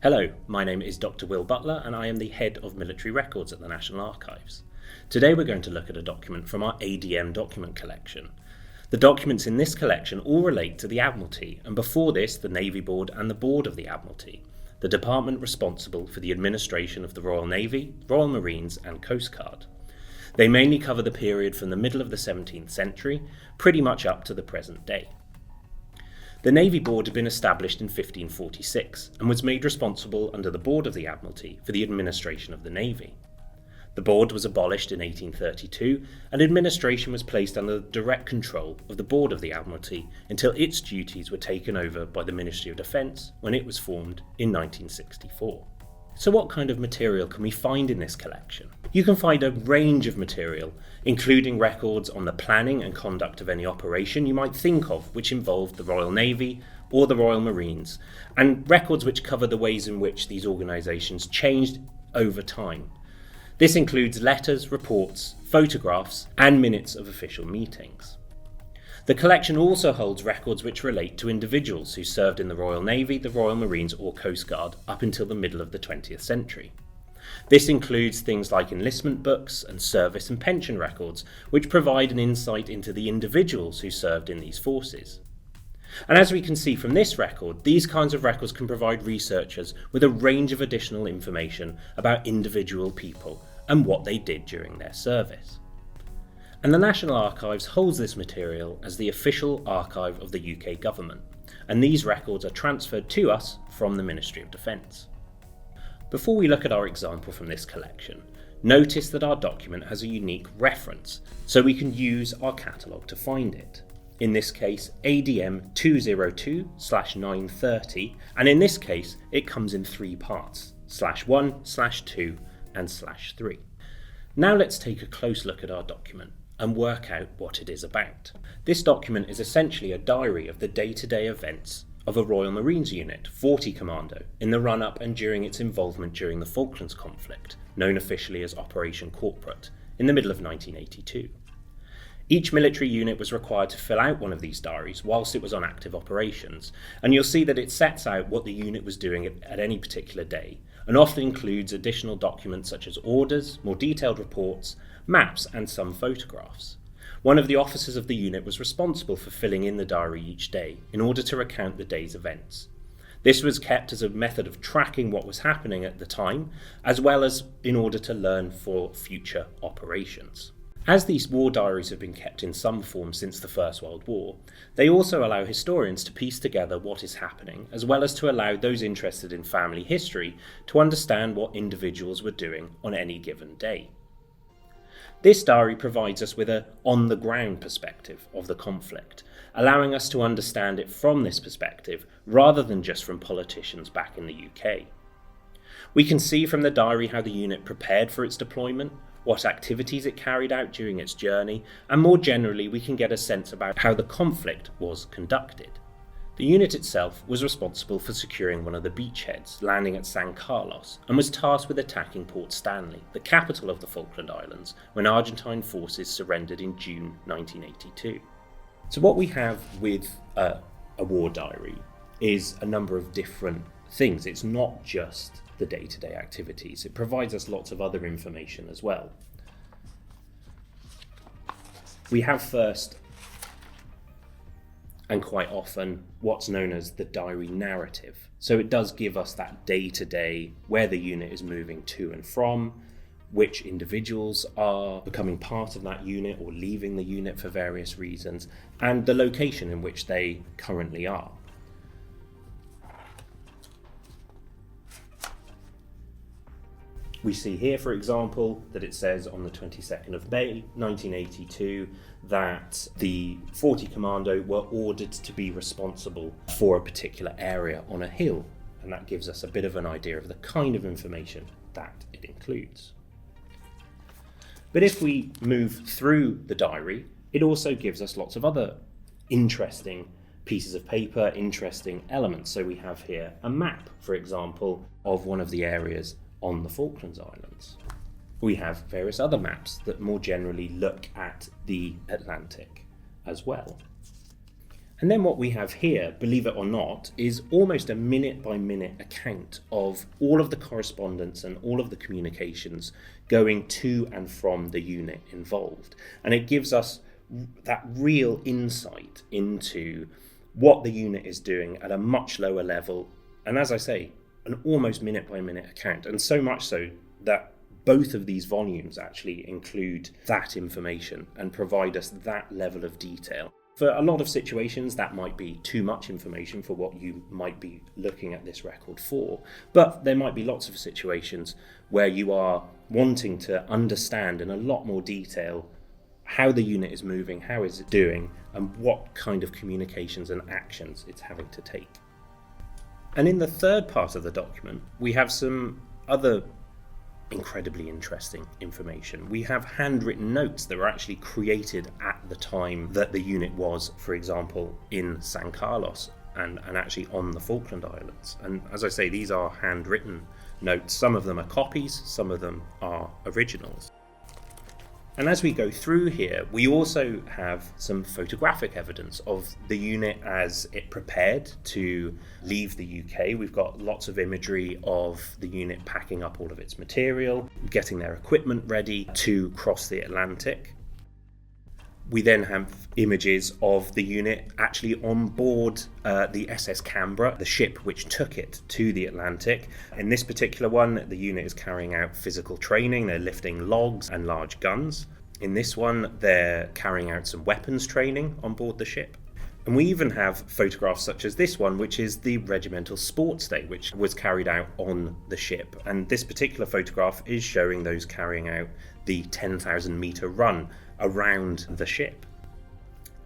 Hello, my name is Dr. Will Butler and I am the Head of Military Records at the National Archives. Today we're going to look at a document from our ADM document collection. The documents in this collection all relate to the Admiralty, and before this the Navy Board and the Board of the Admiralty, the department responsible for the administration of the Royal Navy, Royal Marines and Coast Guard. They mainly cover the period from the middle of the 17th century, pretty much up to the present day. The Navy Board had been established in 1546 and was made responsible under the Board of the Admiralty for the administration of the Navy. The Board was abolished in 1832 and administration was placed under the direct control of the Board of the Admiralty until its duties were taken over by the Ministry of Defence when it was formed in 1964. So what kind of material can we find in this collection? You can find a range of material, including records on the planning and conduct of any operation you might think of which involved the Royal Navy or the Royal Marines, and records which cover the ways in which these organisations changed over time. This includes letters, reports, photographs, and minutes of official meetings. The collection also holds records which relate to individuals who served in the Royal Navy, the Royal Marines or Coast Guard up until the middle of the 20th century. This includes things like enlistment books and service and pension records, which provide an insight into the individuals who served in these forces. And as we can see from this record, these kinds of records can provide researchers with a range of additional information about individual people and what they did during their service. And the National Archives holds this material as the official archive of the UK government, and these records are transferred to us from the Ministry of Defence. Before we look at our example from this collection, notice that our document has a unique reference, so we can use our catalogue to find it. In this case, ADM 202/930, and in this case it comes in three parts, /1, /2 and /3. Now let's take a close look at our document and work out what it is about. This document is essentially a diary of the day-to-day events of a Royal Marines unit, 40 Commando, in the run-up and during its involvement during the Falklands conflict, known officially as Operation Corporate, in the middle of 1982. Each military unit was required to fill out one of these diaries whilst it was on active operations, and you'll see that it sets out what the unit was doing at any particular day, and often includes additional documents such as orders, more detailed reports, maps and some photographs. One of the officers of the unit was responsible for filling in the diary each day in order to recount the day's events. This was kept as a method of tracking what was happening at the time, as well as in order to learn for future operations. As these war diaries have been kept in some form since the First World War, they also allow historians to piece together what is happening, as well as to allow those interested in family history to understand what individuals were doing on any given day. This diary provides us with an on-the-ground perspective of the conflict, allowing us to understand it from this perspective rather than just from politicians back in the UK. We can see from the diary how the unit prepared for its deployment, what activities it carried out during its journey, and more generally we can get a sense about how the conflict was conducted. The unit itself was responsible for securing one of the beachheads, landing at San Carlos, and was tasked with attacking Port Stanley, the capital of the Falkland Islands, when Argentine forces surrendered in June 1982. So what we have with a war diary is a number of different things. It's not just the day-to-day activities. It provides us lots of other information as well. We have first, and quite often, what's known as the diary narrative. So it does give us that day-to-day, where the unit is moving to and from, which individuals are becoming part of that unit or leaving the unit for various reasons, and the location in which they currently are. We see here, for example, that it says on the 22nd of May 1982 that the 40 Commando were ordered to be responsible for a particular area on a hill, and that gives us a bit of an idea of the kind of information that it includes. But if we move through the diary, it also gives us lots of other interesting pieces of paper, interesting elements. So we have here a map, for example, of one of the areas on the Falklands Islands. We have various other maps that more generally look at the Atlantic as well. And then what we have here, believe it or not, is almost a minute-by-minute account of all of the correspondence and all of the communications going to and from the unit involved. And it gives us that real insight into what the unit is doing at a much lower level. And as I say, an almost minute-by-minute account. And so much so that both of these volumes actually include that information and provide us that level of detail. For a lot of situations, that might be too much information for what you might be looking at this record for, but there might be lots of situations where you are wanting to understand in a lot more detail how the unit is moving, how is it doing, and what kind of communications and actions it's having to take. And in the third part of the document, we have some other incredibly interesting information. We have handwritten notes that were actually created at the time that the unit was, for example, in San Carlos and actually on the Falkland Islands. And as I say, these are handwritten notes. Some of them are copies, some of them are originals. And as we go through here, we also have some photographic evidence of the unit as it prepared to leave the UK. We've got lots of imagery of the unit packing up all of its material, getting their equipment ready to cross the Atlantic. We then have images of the unit actually on board the SS Canberra, the ship which took it to the Atlantic. In this particular one, the unit is carrying out physical training. They're lifting logs and large guns. In this one, they're carrying out some weapons training on board the ship. And we even have photographs such as this one, which is the Regimental Sports Day, which was carried out on the ship. And this particular photograph is showing those carrying out the 10,000 metre run around the ship.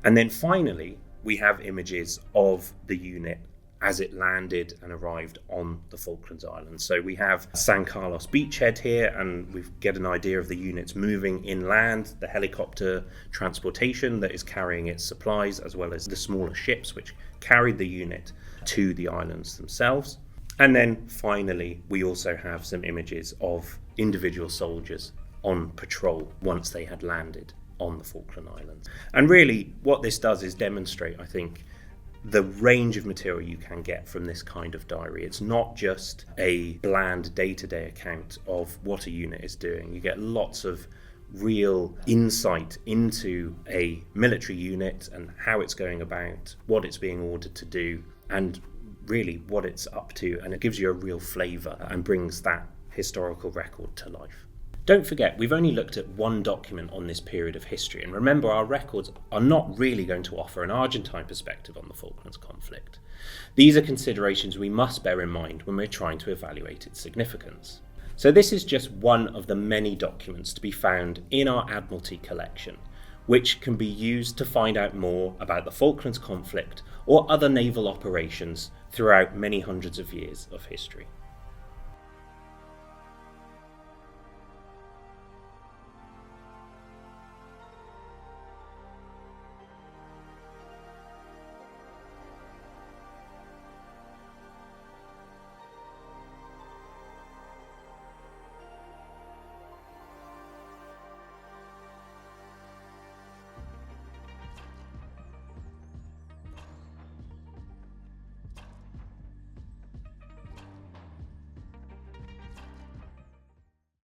And then finally, we have images of the unit as it landed and arrived on the Falklands Islands. So we have San Carlos beachhead here, and we get an idea of the units moving inland, the helicopter transportation that is carrying its supplies, as well as the smaller ships which carried the unit to the islands themselves. And then finally, we also have some images of individual soldiers on patrol once they had landed on the Falkland Islands. And really what this does is demonstrate, I think, the range of material you can get from this kind of diary. It's not just a bland day-to-day account of what a unit is doing. You get lots of real insight into a military unit and how it's going about, what it's being ordered to do, and really what it's up to. And it gives you a real flavour and brings that historical record to life. Don't forget, we've only looked at one document on this period of history, and remember, our records are not really going to offer an Argentine perspective on the Falklands conflict. These are considerations we must bear in mind when we're trying to evaluate its significance. So this is just one of the many documents to be found in our Admiralty collection, which can be used to find out more about the Falklands conflict or other naval operations throughout many hundreds of years of history.